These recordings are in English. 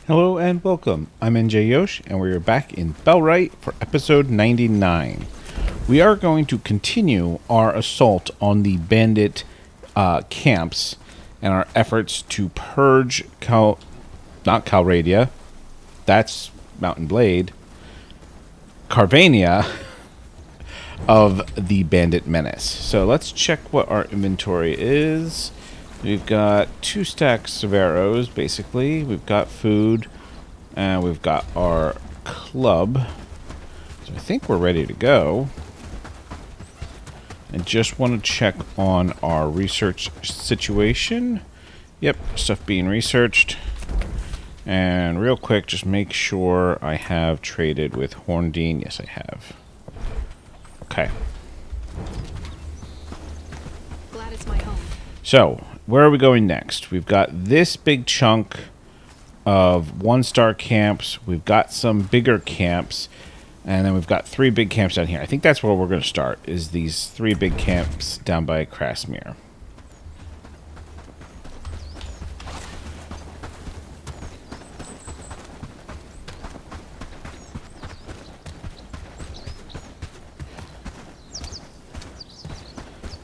Hello and welcome. I'm NJYosh and we're back in Bellwright for episode 99. We are going to continue our assault on the Bandit camps and our efforts to purge not Calradia, that's Mountain Blade, Karvenia of the Bandit menace. So let's check what our inventory is. We've got 2 stacks of arrows, basically. We've got food, and we've got our club. So I think we're ready to go. And just want to check on our research situation. Yep, stuff being researched. And real quick, just make sure I have traded with Horndean. Yes, I have. Okay. Glad it's my home. So, where are we going next? We've got this big chunk of 1-star camps. We've got some bigger camps. And then we've got 3 big camps down here. I think that's where we're going to start, is these 3 big camps down by Krasmir.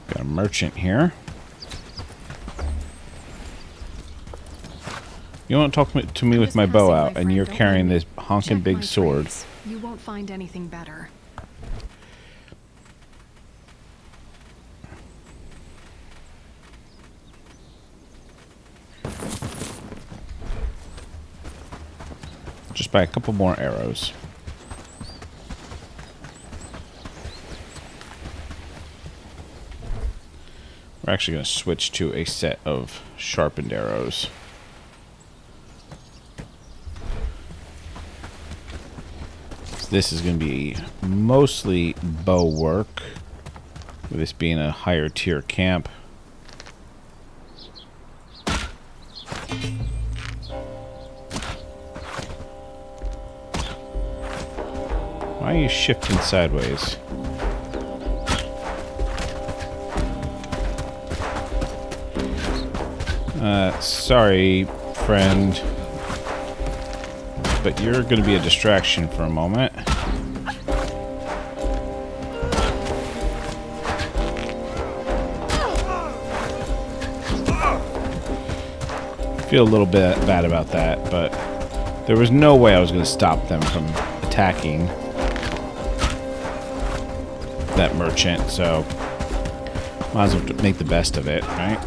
Got a merchant here. You won't talk to me with my bow out, and you're carrying this honking big sword. You won't find anything better. Just buy a couple more arrows. We're actually going to switch to a set of sharpened arrows. This is going to be mostly bow work, with this being a higher tier camp. Why are you shifting sideways? Sorry, friend. But you're going to be a distraction for a moment. Feel a little bit bad about that, but there was no way I was going to stop them from attacking that merchant, so might as well make the best of it, right?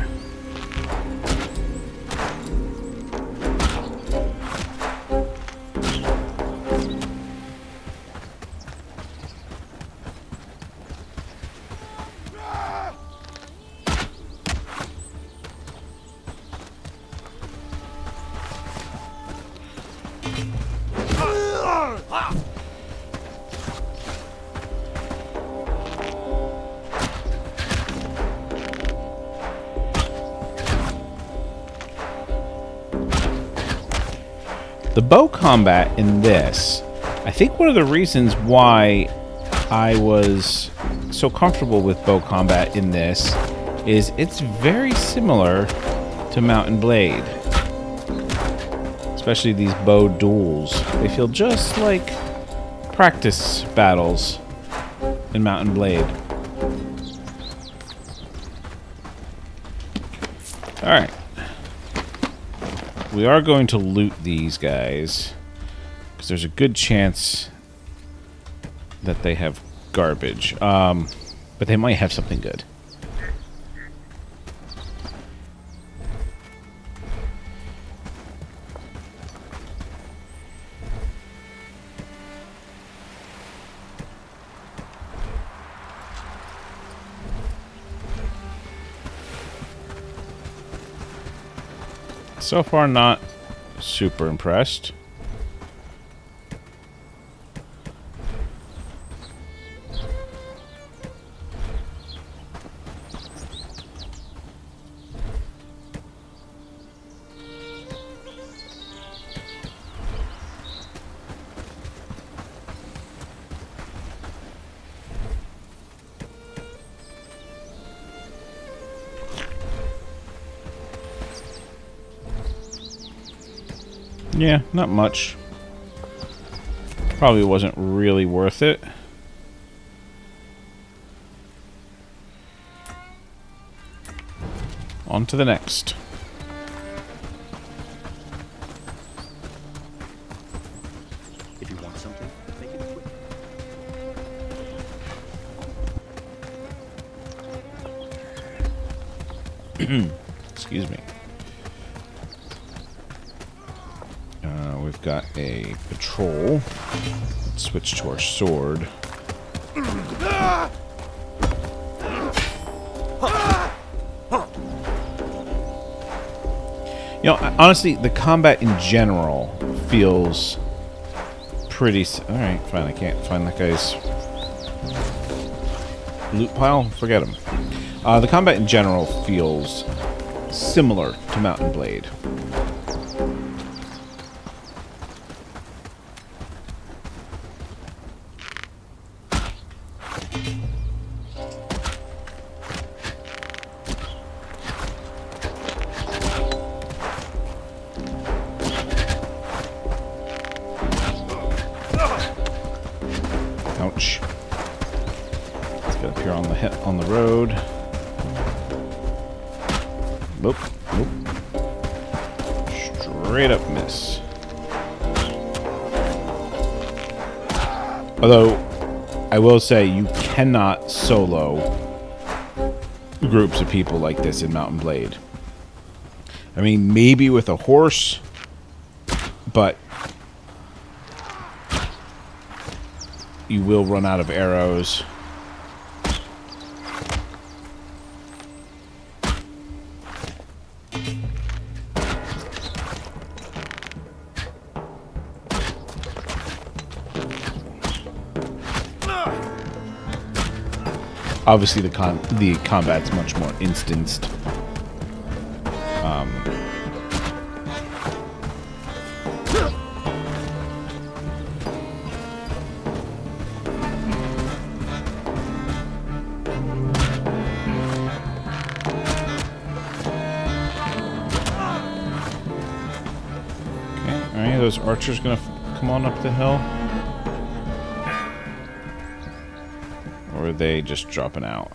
The bow combat in this, I think one of the reasons why I was so comfortable with bow combat in this is it's very similar to Mountain Blade. Especially these bow duels. They feel just like practice battles in Mountain Blade. Alright. We are going to loot these guys, because there's a good chance that they have garbage. But they might have something good. So far, not super impressed. Yeah, not much. Probably wasn't really worth it. On to the next. If you want something, make it quick. Excuse me. We've got a patrol. Let's switch to our sword. You know, honestly, the combat in general feels pretty... Alright, fine. I can't find that guy's loot pile. Forget him. The combat in general feels similar to Mount and Blade. Ouch. Let's get up here on the road. Nope. Nope. Straight up miss. Although, I will say you cannot solo groups of people like this in Mount and Blade. I mean, maybe with a horse, but you will run out of arrows. Obviously, the combat's much more instanced. Are those archers gonna come on up the hill? Or are they just dropping out?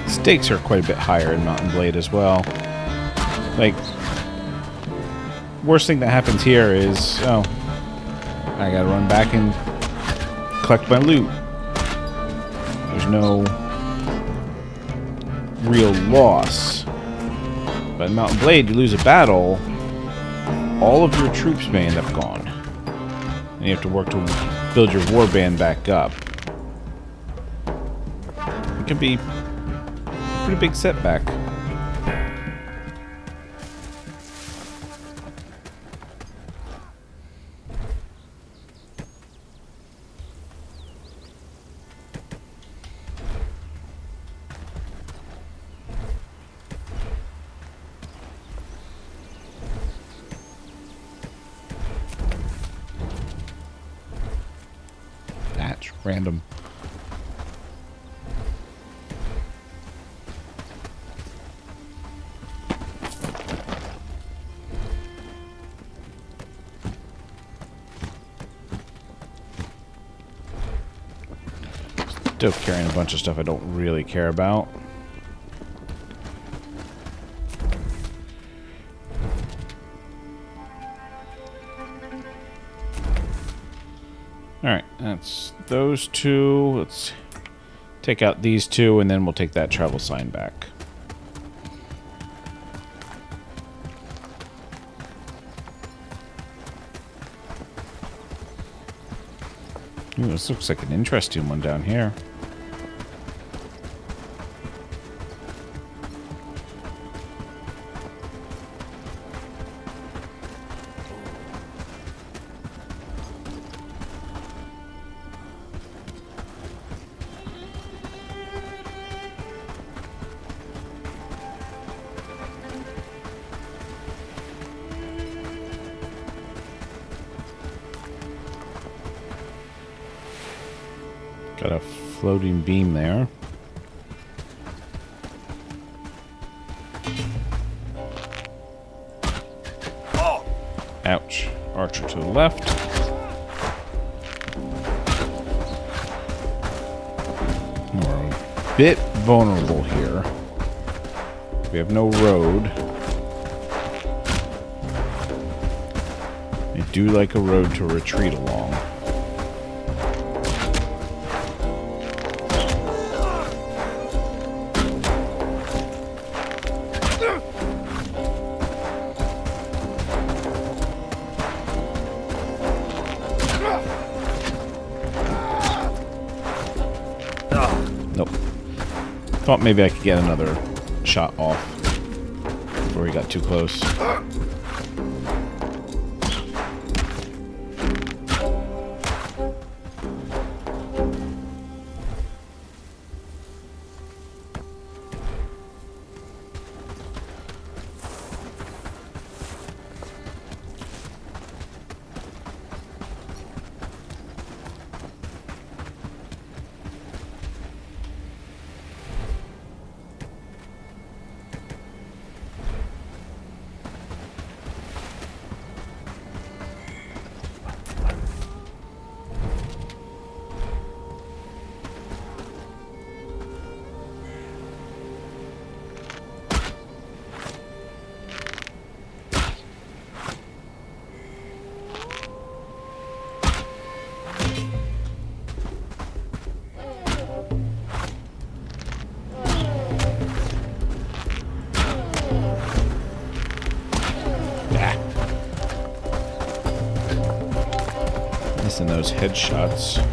Stakes are quite a bit higher in Mount and Blade as well. Like, worst thing that happens here is, oh, I gotta run back and collect my loot. There's no real loss. But in Mount and Blade, you lose a battle, all of your troops may end up gone. And you have to work to build your warband back up. It can be pretty big setback. That's random. Still carrying a bunch of stuff I don't really care about. Alright, that's those two. Let's take out these two, and then we'll take that travel sign back. Ooh, this looks like an interesting one down here. Got a floating beam there. Ouch. Archer to the left. We're a bit vulnerable here. We have no road. I do like a road to retreat along. Nope. Thought maybe I could get another shot off before he got too close. Missing those headshots.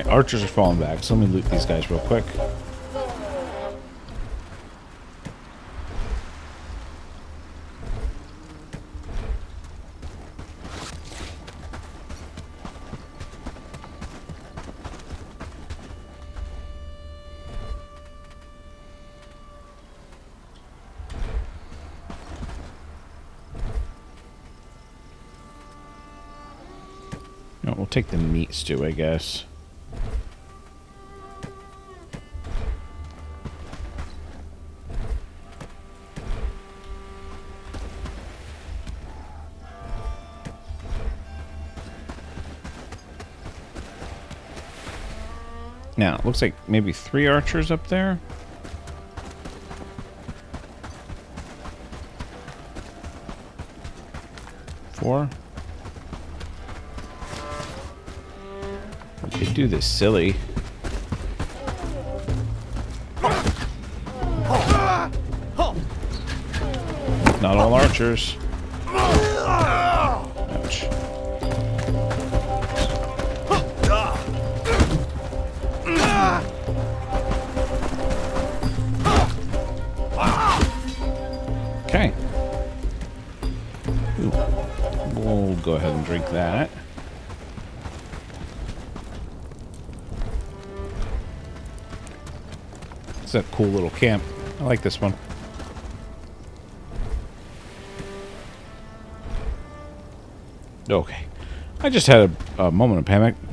Archers are falling back, so let me loot these guys real quick. No, we'll take the meat stew, I guess. Now, it looks like maybe 3 archers up there. Four. They do this silly. Not all archers. Ouch. Okay. Ooh. We'll go ahead and drink that. It's a cool little camp. I like this one. Okay. I just had a moment of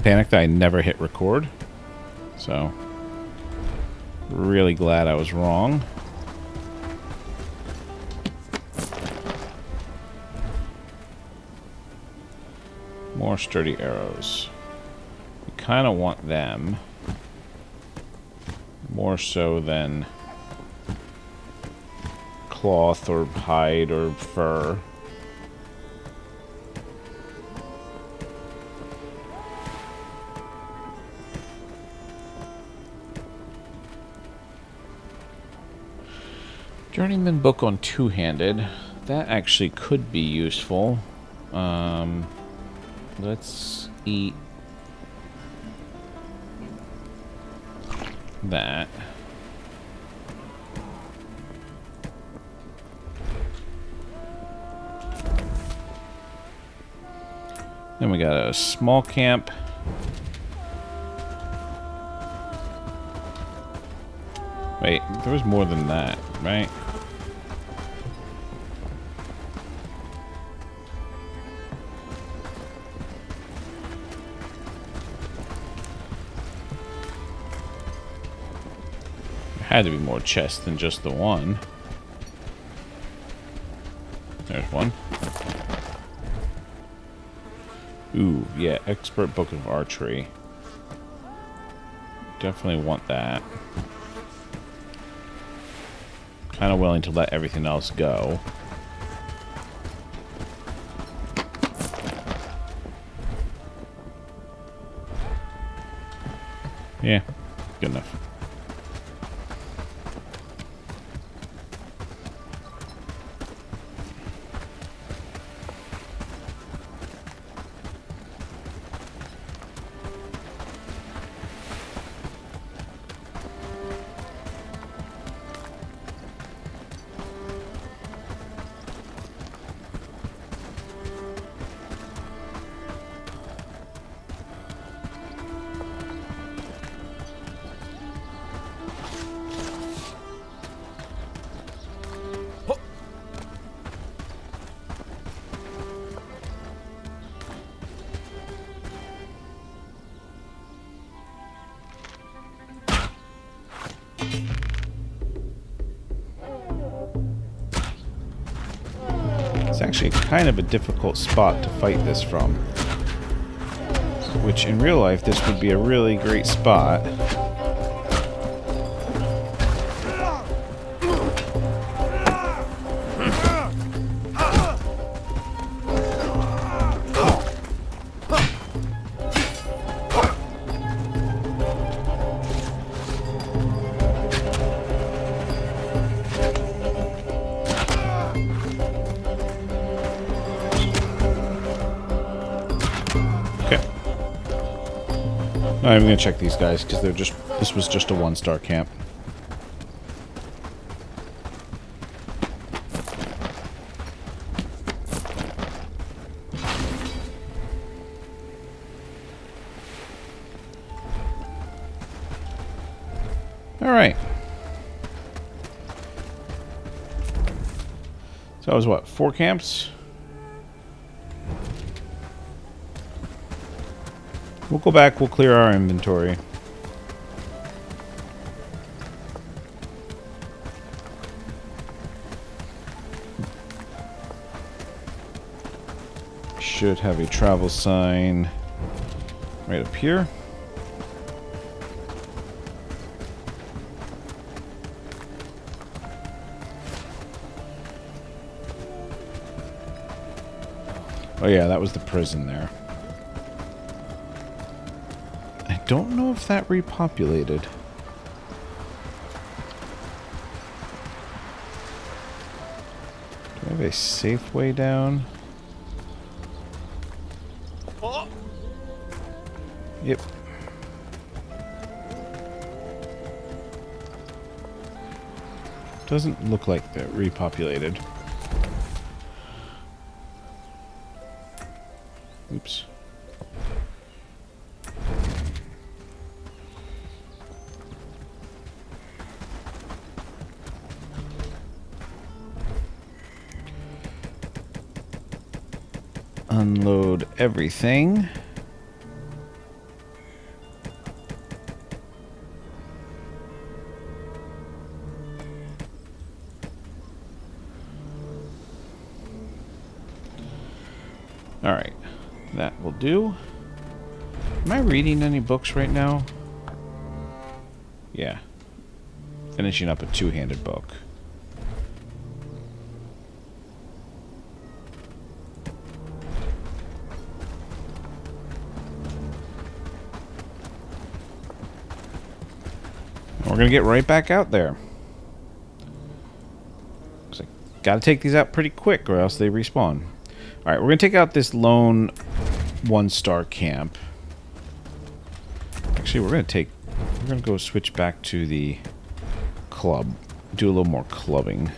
panic that I never hit record. So, really glad I was wrong. More sturdy arrows. We kind of want them. More so than cloth or hide or fur. Journeyman book on two-handed. That actually could be useful. Let's eat that. Then we got a small camp. Wait, there was more than that, right? There had to be more chests than just the one. There's one. Ooh, yeah, expert book of archery. Definitely want that. Kind of willing to let everything else go. Yeah, good enough. It's actually kind of a difficult spot to fight this from. Which in real life, this would be a really great spot. I'm gonna check these guys because this was just a one-star camp. All right. So that was what, 4 camps? We'll go back, we'll clear our inventory. Should have a travel sign right up here. Oh yeah, that was the prison there. I don't know if that repopulated. Do I have a safe way down? Oh. Yep. Doesn't look like that repopulated. Oops. Unload everything. All right, that will do. Am I reading any books right now? Yeah. Finishing up a two-handed book. We're gonna get right back out there. Looks like gotta take these out pretty quick or else they respawn. Alright, we're gonna take out this lone one-star camp. Actually, we're gonna go switch back to the club. Do a little more clubbing.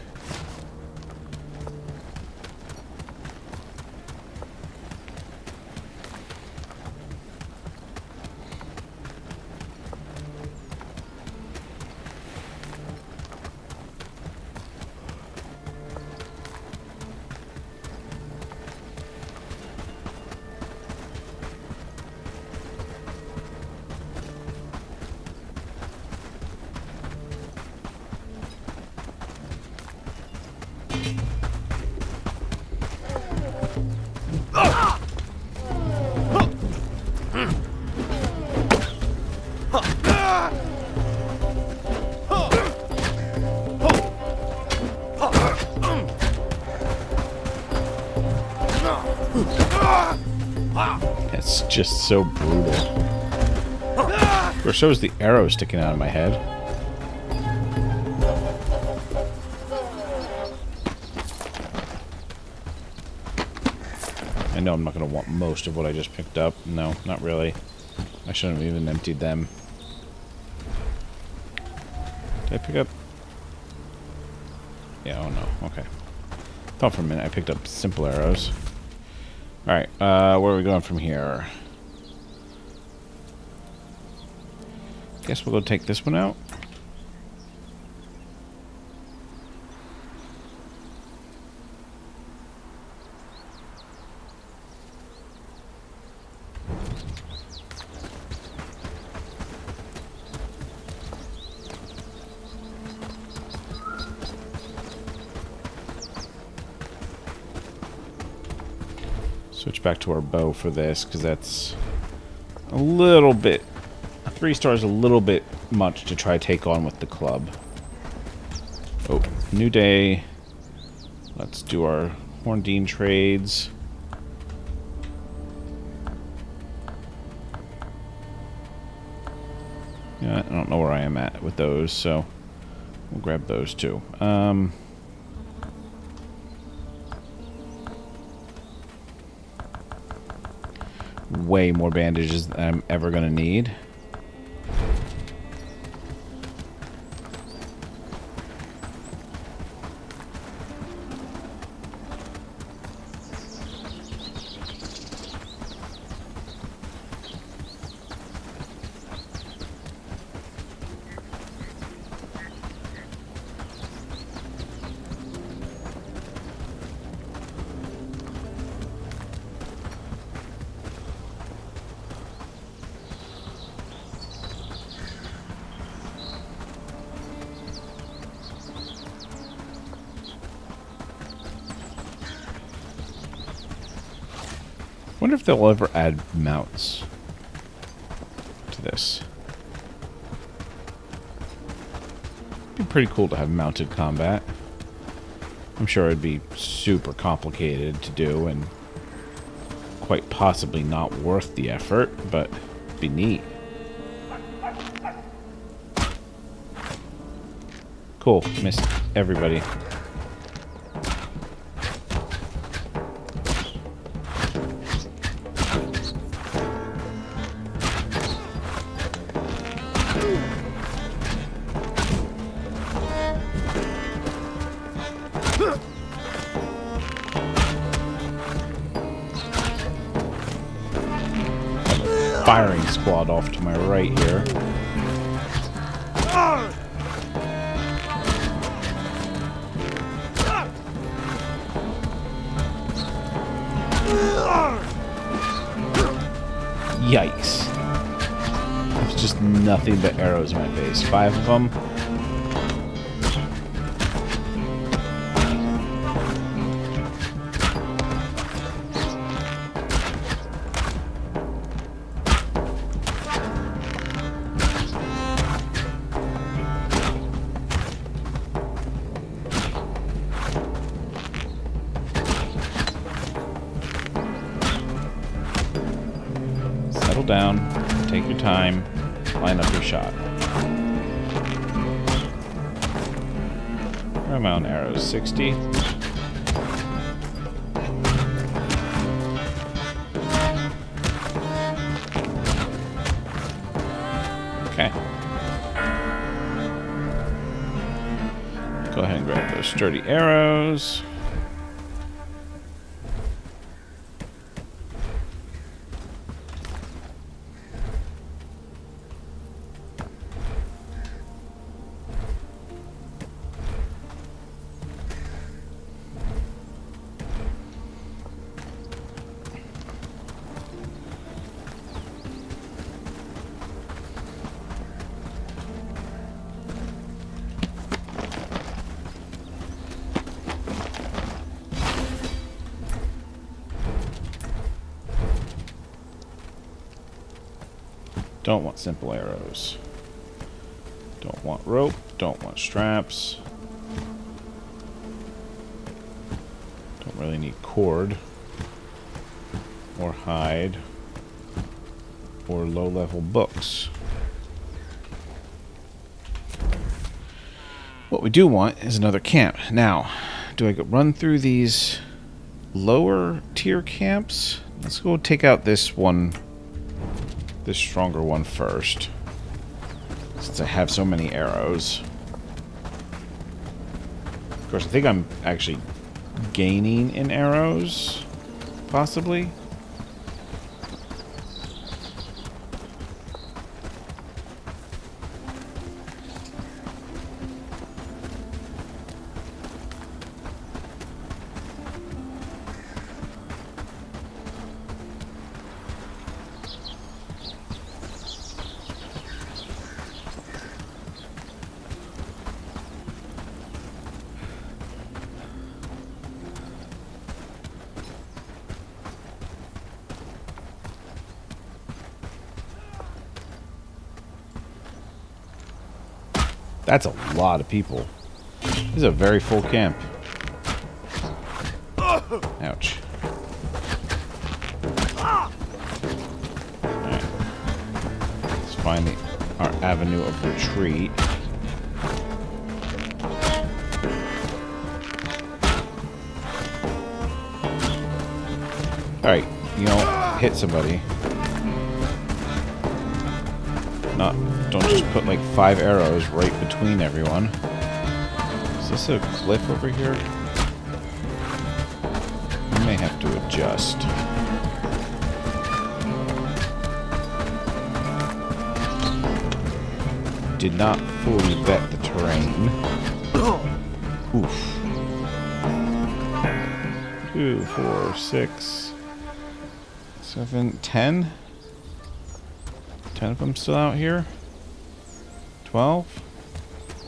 That's just so brutal. Or so is the arrow sticking out of my head. I know I'm not going to want most of what I just picked up. No, not really. I shouldn't have even emptied them. Did I pick up? Yeah, oh no. Okay. Thought for a minute I picked up simple arrows. Alright, where are we going from here? Guess we'll go take this one out. Switch back to our bow for this, because that's a little bit... 3 stars a little bit much to try to take on with the club. Oh, new day. Let's do our Horndean trades. Yeah, I don't know where I am at with those, so we'll grab those too. Way more bandages than I'm ever going to need. I wonder if they'll ever add mounts to this. It'd be pretty cool to have mounted combat. I'm sure it'd be super complicated to do and quite possibly not worth the effort, but it'd be neat. Cool. Missed everybody. firing squad off to my right here. Yikes. It's just nothing but arrows in my face. 5 of them. Settle down, take your time, line up your shot. Where am I on arrows? 60? Okay. Go ahead and grab those sturdy arrows. Don't want simple arrows. Don't want rope. Don't want straps. Don't really need cord. Or hide. Or low-level books. What we do want is another camp. Now, do I run through these lower tier camps? Let's go take out this one. This stronger one first, since I have so many arrows. Of course, I think I'm actually gaining in arrows, possibly. That's a lot of people. This is a very full camp. Ouch. Alright. Let's find our avenue of retreat. Alright, you know, hit somebody. Don't just put like 5 arrows right between everyone. Is this a cliff over here? I may have to adjust. Did not fully vet the terrain. Oof. 2, 4, 6, 7, 10. 10 of them still out here? 12?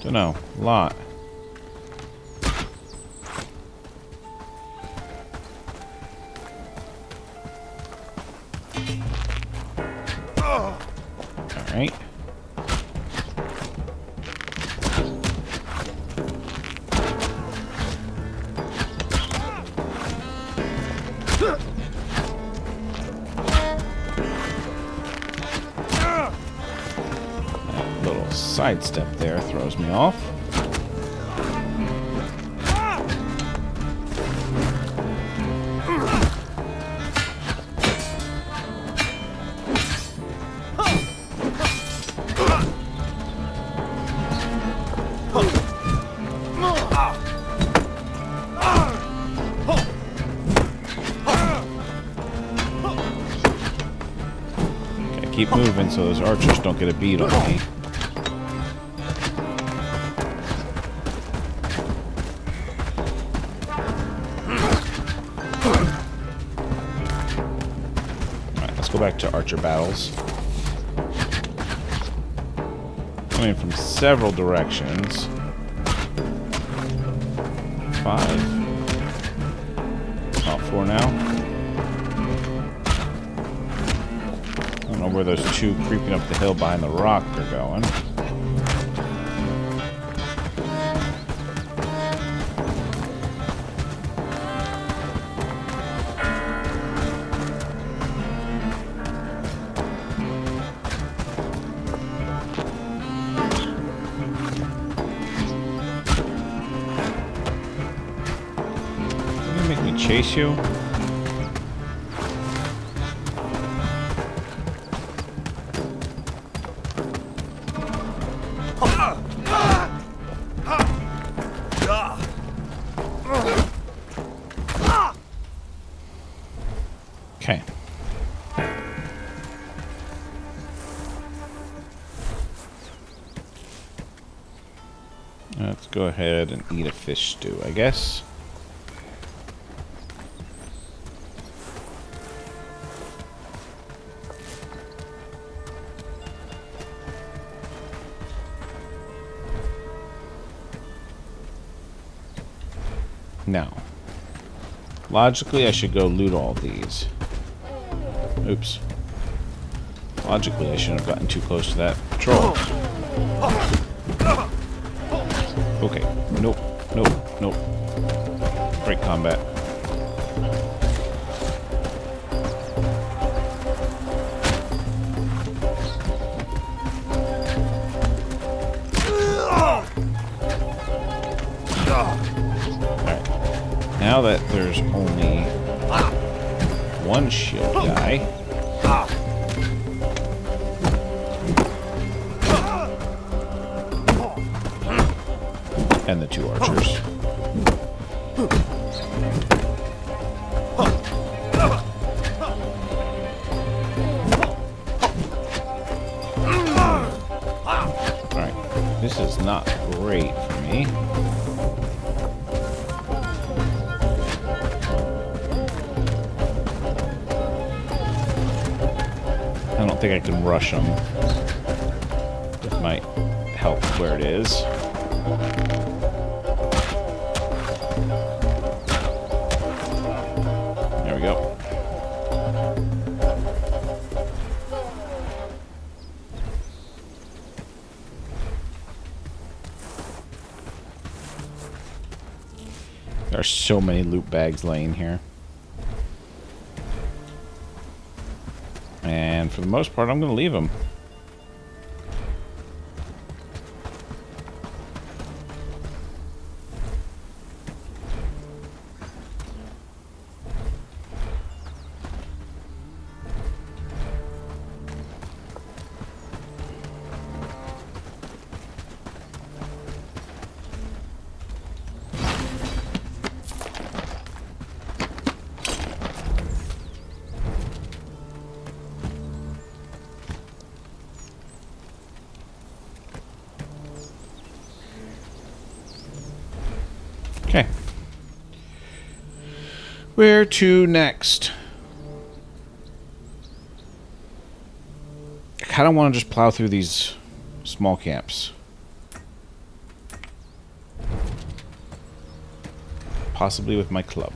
Don't know. A lot. Alright. Sidestep there throws me off. keep moving so those archers don't get a bead on me. Alright, let's go back to archer battles. Coming from several directions. 5. About 4 now. I don't know where those 2 creeping up the hill behind the rock are going. Chase you? Okay. Let's go ahead and eat a fish stew, I guess. Now, logically, I should go loot all these. Oops. Logically, I shouldn't have gotten too close to that patrol. Okay. Nope. Nope. Nope. Great combat. Now that there's only one shield guy, and the 2 archers. Alright, this is not great for me. I don't think I can rush them. It might help where it is. There we go. There are so many loot bags laying here. And for the most part, I'm going to leave them. Okay. Where to next? I kind of want to just plow through these small camps. Possibly with my club.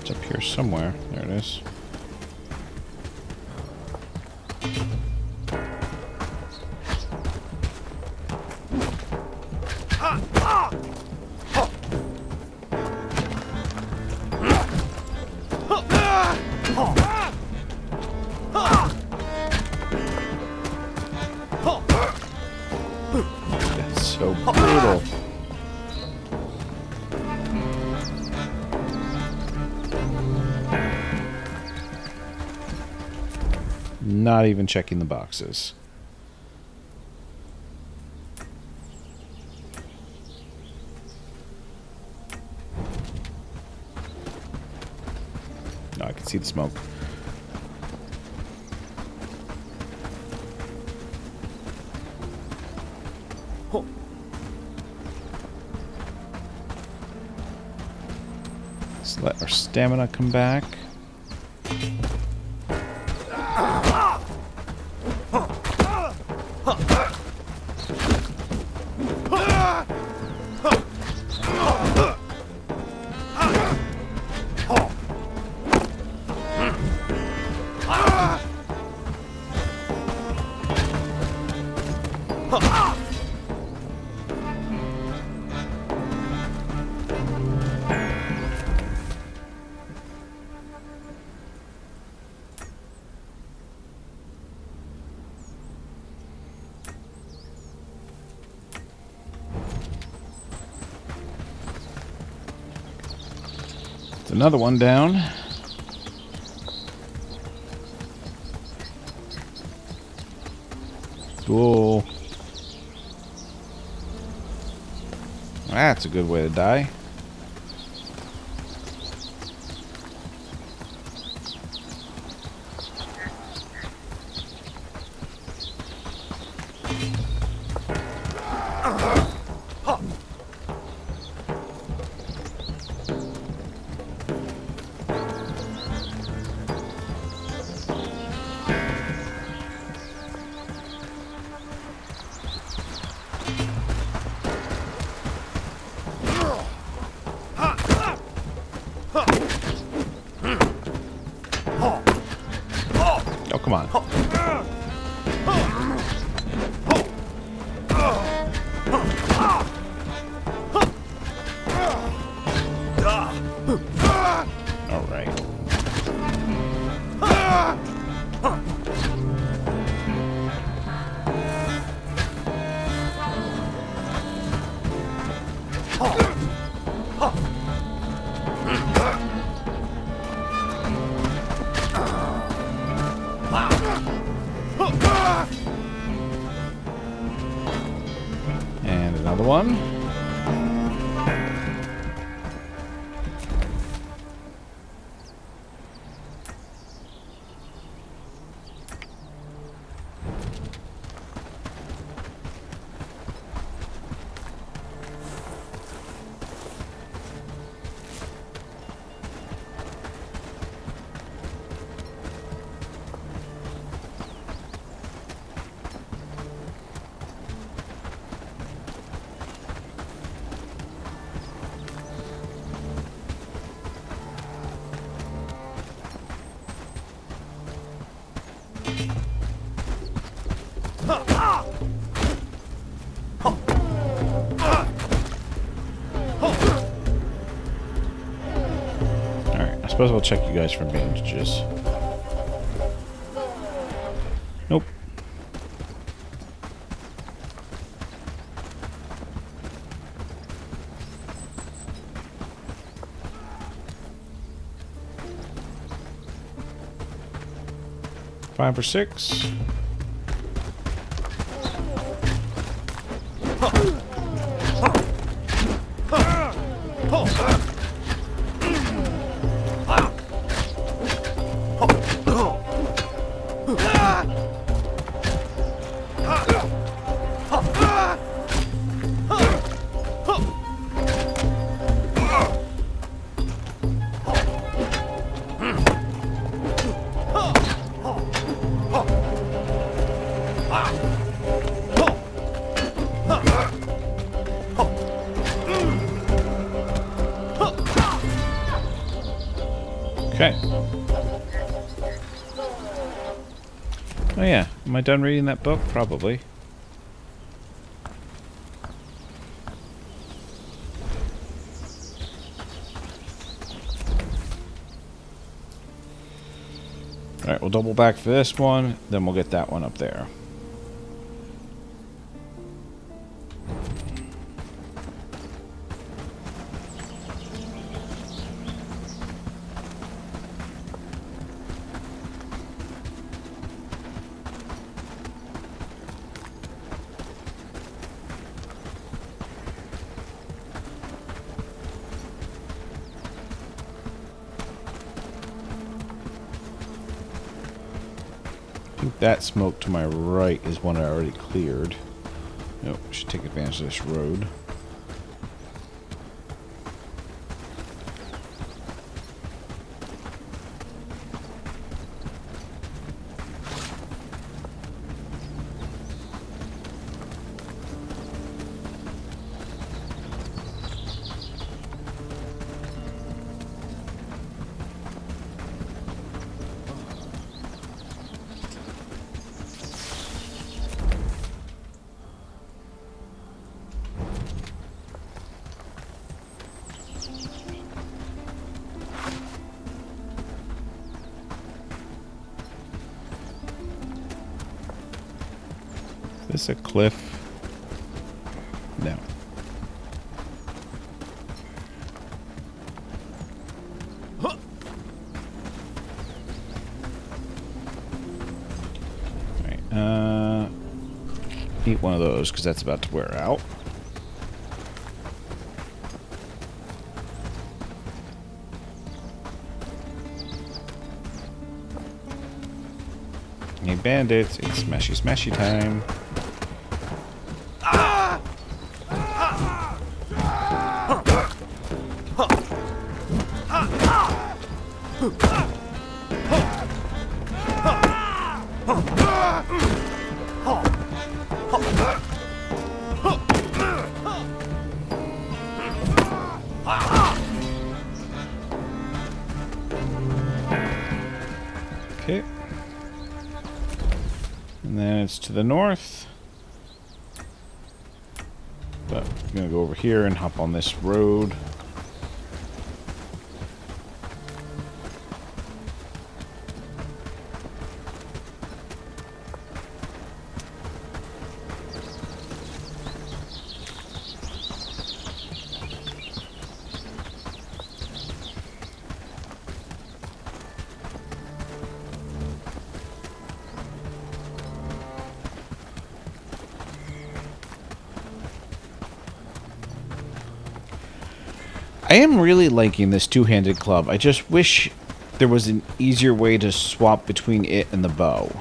It's up here somewhere. There it is. Not even checking the boxes. No, I can see the smoke. Let's let our stamina come back. Another one down. Cool. That's a good way to die. Oh, come on. All right. And another one. Alright, I suppose I'll check you guys for bandages. Nope. Five or six. Okay. Oh yeah, am I done reading that book? Probably. Alright, we'll double back for this one, then we'll get that one up there. think that smoke to my right is one I already cleared. Nope, should take advantage of this road. Is this a cliff? No. Alright, eat one of those because that's about to wear out. Hey bandits, it's smashy smashy time. Okay. And then it's to the north. But I'm gonna go over here and hop on this road. I am really liking this two-handed club. I just wish there was an easier way to swap between it and the bow.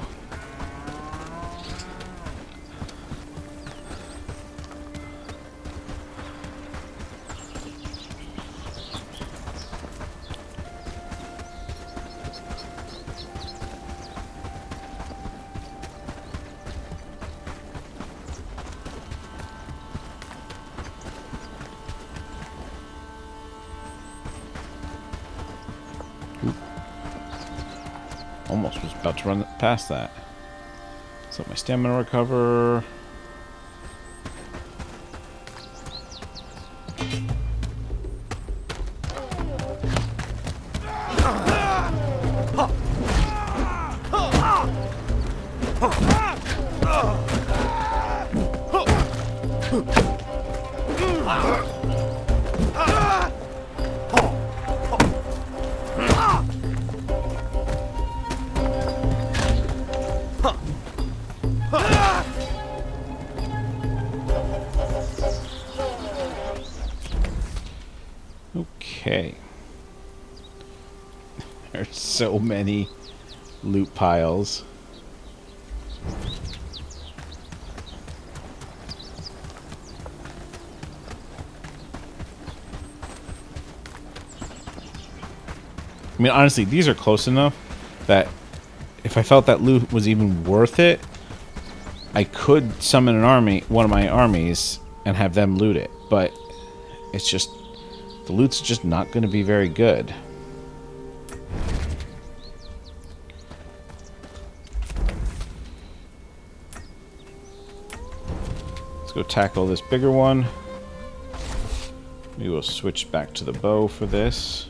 Almost was about to run past that. So my stamina recover. Okay. There's so many loot piles. I mean, honestly, these are close enough that if I felt that loot was even worth it, I could summon an army, one of my armies, and have them loot it. But it's just, the loot's just not going to be very good. Let's go tackle this bigger one. We will switch back to the bow for this.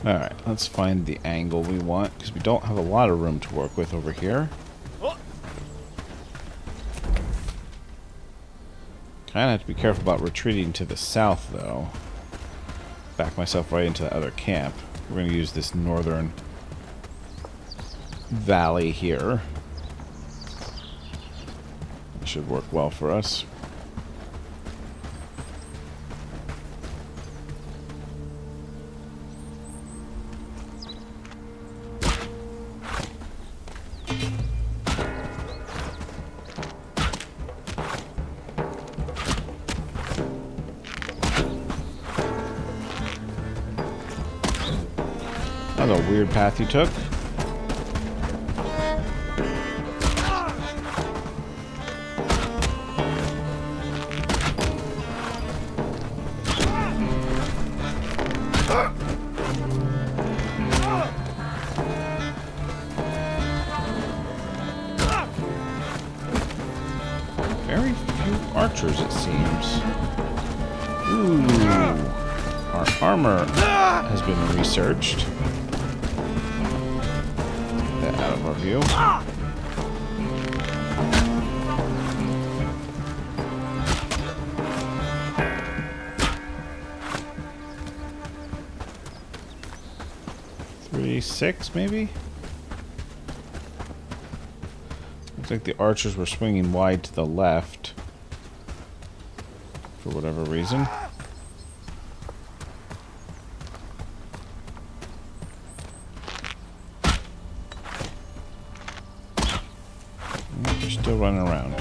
Alright, let's find the angle we want, because we don't have a lot of room to work with over here. Kind of have to be careful about retreating to the south, though. Back myself right into the other camp. We're going to use this northern valley here. It should work well for us. That was a weird path you took. Very few archers, it seems. Ooh. Our armor has been researched. Get that out of our view. Six, maybe? Looks like the archers were swinging wide to the left. For whatever reason. They're still running around.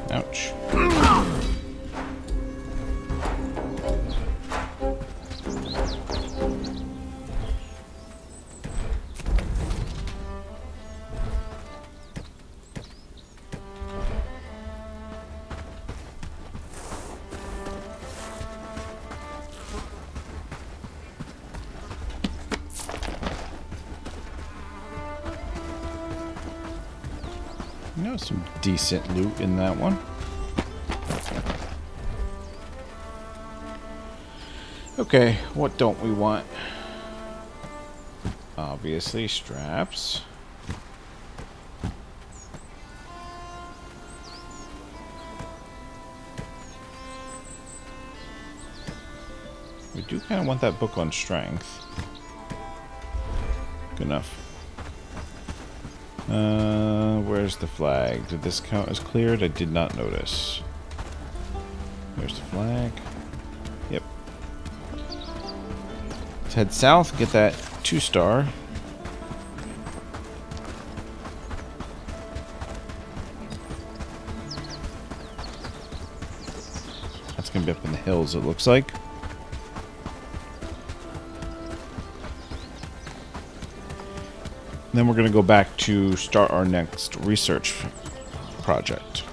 Ouch. You know, some decent loot in that one. Okay, what don't we want? Obviously, straps. We do kind of want that book on strength. Good enough. Where's the flag? Did this count as cleared? I did not notice. There's the flag. Yep. Let's head south, get that 2-star. That's gonna be up in the hills, it looks like. Then we're going to go back to start our next research project.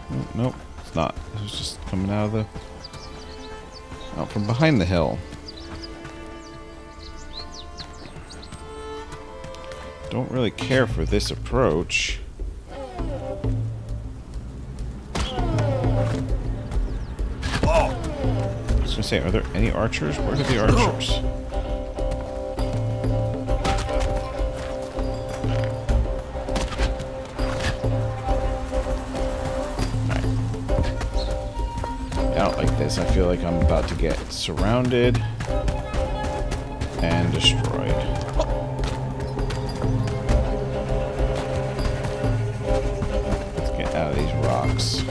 Oh, nope, it's not. It was just coming out from behind the hill. Don't really care for this approach. I was going to say, are there any archers? Where are the archers? Out like this, I feel like I'm about to get surrounded and destroyed. Let's get out of these rocks.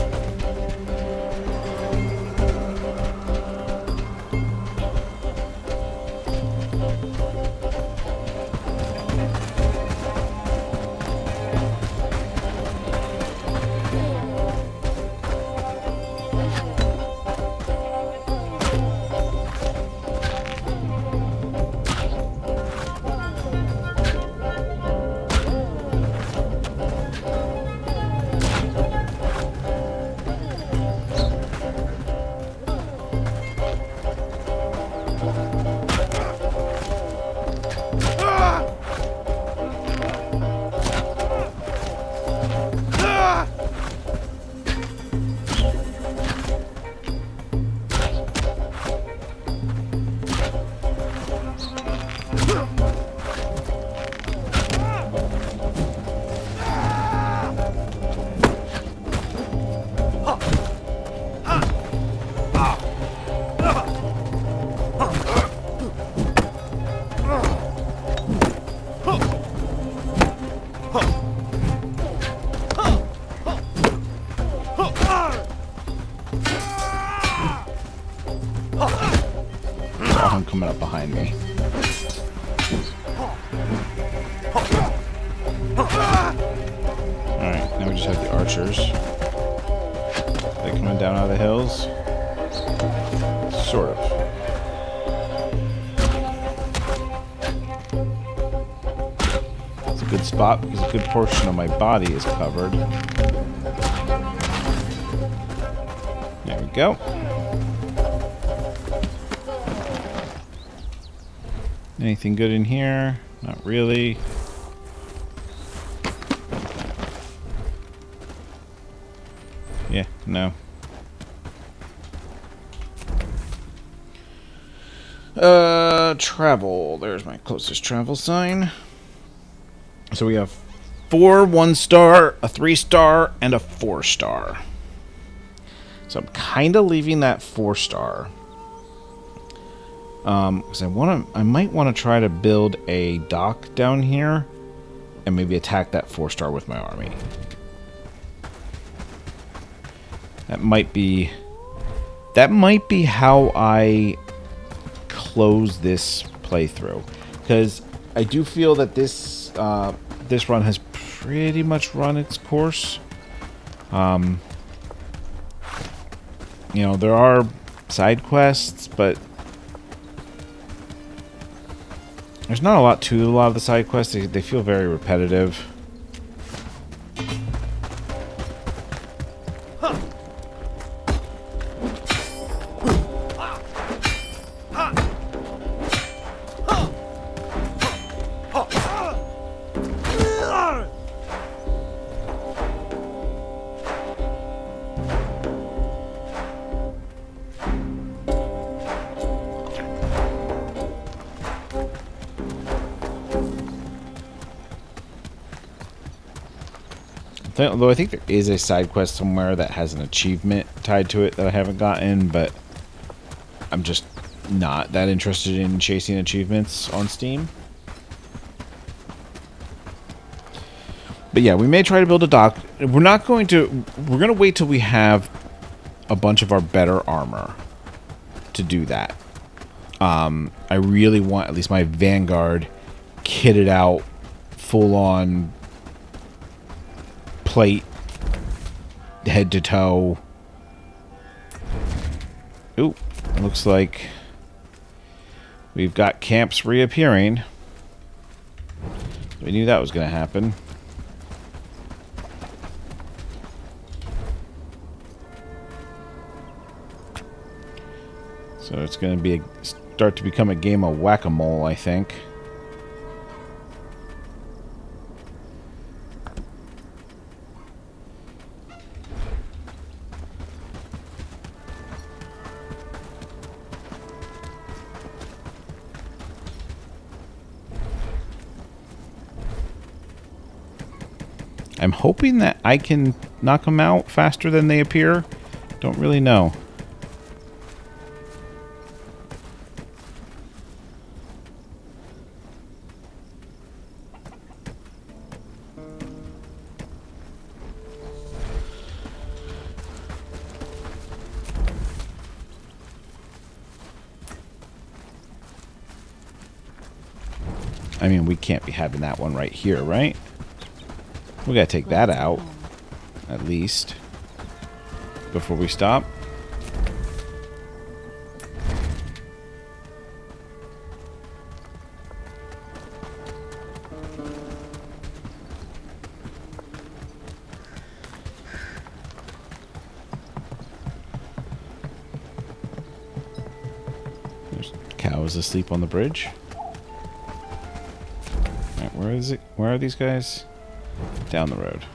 coming up behind me. Alright, now we just have the archers. They coming down out of the hills? Sort of. It's a good spot because a good portion of my body is covered. There we go. Anything good in here? Not really. Yeah, no. Travel. There's my closest travel sign. So we have 4 1-star, a 3-star, and a 4-star. So I'm kind of leaving that 4-star. Because I might want to try to build a dock down here and maybe attack that 4-star with my army. That might be how I close this playthrough, because I do feel that this run has pretty much run its course. You know, there are side quests, but there's not a lot to a lot of the side quests. They feel very repetitive. Although I think there is a side quest somewhere that has an achievement tied to it that I haven't gotten, but I'm just not that interested in chasing achievements on Steam. But yeah, we may try to build a dock. We're going to wait till we have a bunch of our better armor to do that. I really want at least my Vanguard kitted out, full on plate, head to toe. Ooh, looks like we've got camps reappearing. We knew that was going to happen. So it's going to be start to become a game of whack-a-mole, I think. I'm hoping that I can knock them out faster than they appear. Don't really know. I mean, we can't be having that one right here, right? We gotta take that out, at least, before we stop. There's cows asleep on the bridge. Alright, where is it? Where are these guys? Down the road.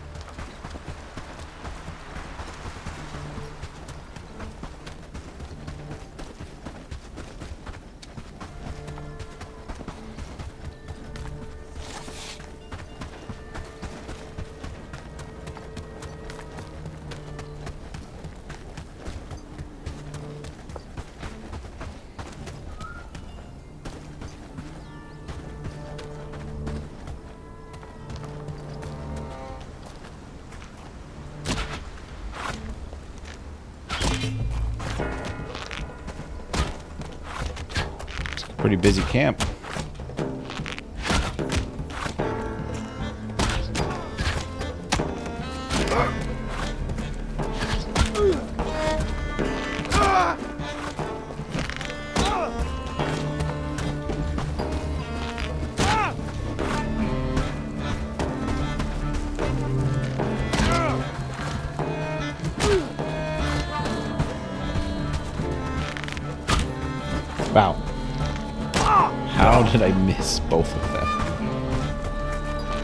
pretty busy camp. Wow. How did I miss both of them?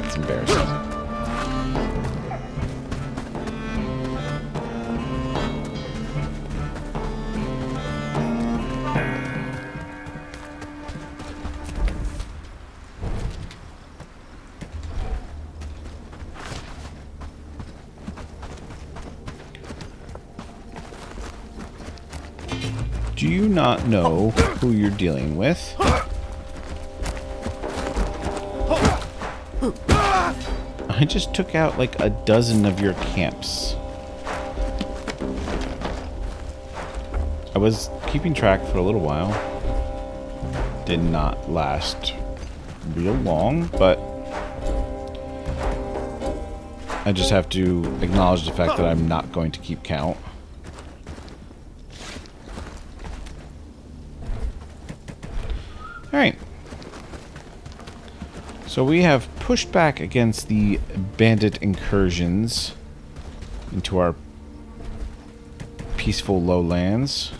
It's embarrassing. Do you not know who you're dealing with? I just took out like a dozen of your camps. I was keeping track for a little while. Did not last real long, but I just have to acknowledge the fact that I'm not going to keep count. Alright. So we have pushed back against the bandit incursions into our peaceful lowlands.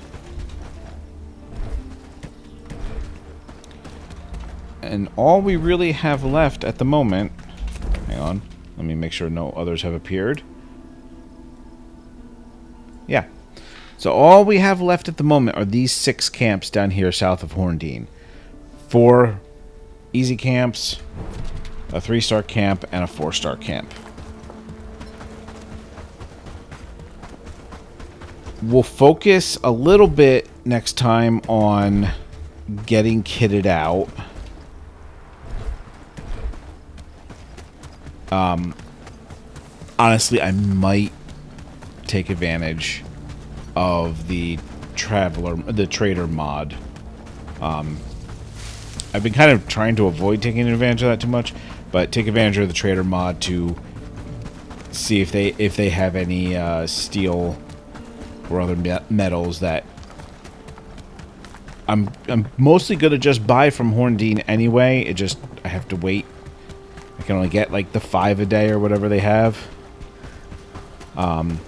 And all we really have left at the moment... Hang on. Let me make sure no others have appeared. Yeah. So all we have left at the moment are these 6 camps down here south of Horndine. 4 easy camps, a 3-star camp, and a 4-star camp. We'll focus a little bit next time on getting kitted out. Honestly, I might take advantage of the trader mod. I've been kind of trying to avoid taking advantage of that too much, but take advantage of the trader mod to see if they have any steel or other metals that I'm mostly gonna just buy from Horndine anyway. I have to wait. I can only get like the 5 a day or whatever they have. But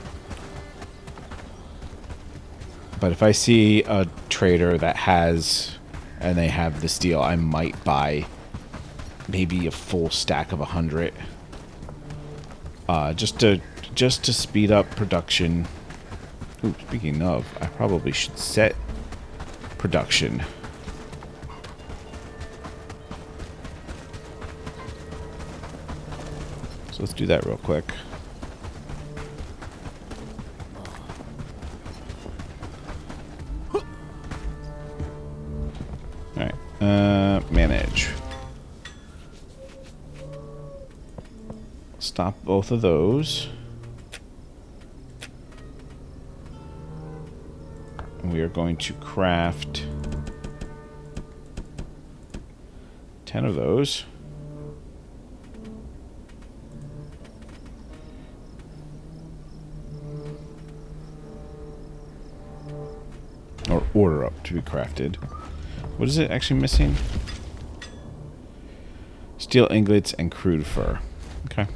if I see a trader that has and they have the steel, I might buy maybe a full stack of 100. Just to speed up production. Ooh, speaking of, I probably should set production. So let's do that real quick. Alright, manage. Stop both of those. And we are going to craft 10 of those. Or order up to be crafted. What is it actually missing? Steel ingots and crude fur. Okay.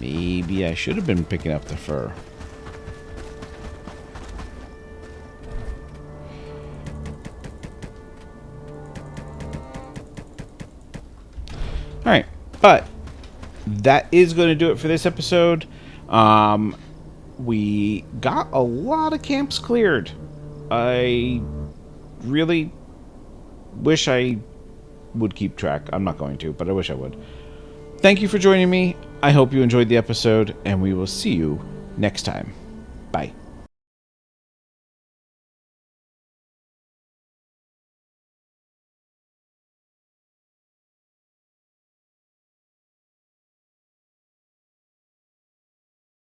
Maybe I should have been picking up the fur. Alright, but that is going to do it for this episode. We got a lot of camps cleared. I really wish I would keep track. I'm not going to, but I wish I would. Thank you for joining me. I hope you enjoyed the episode, and we will see you next time. Bye.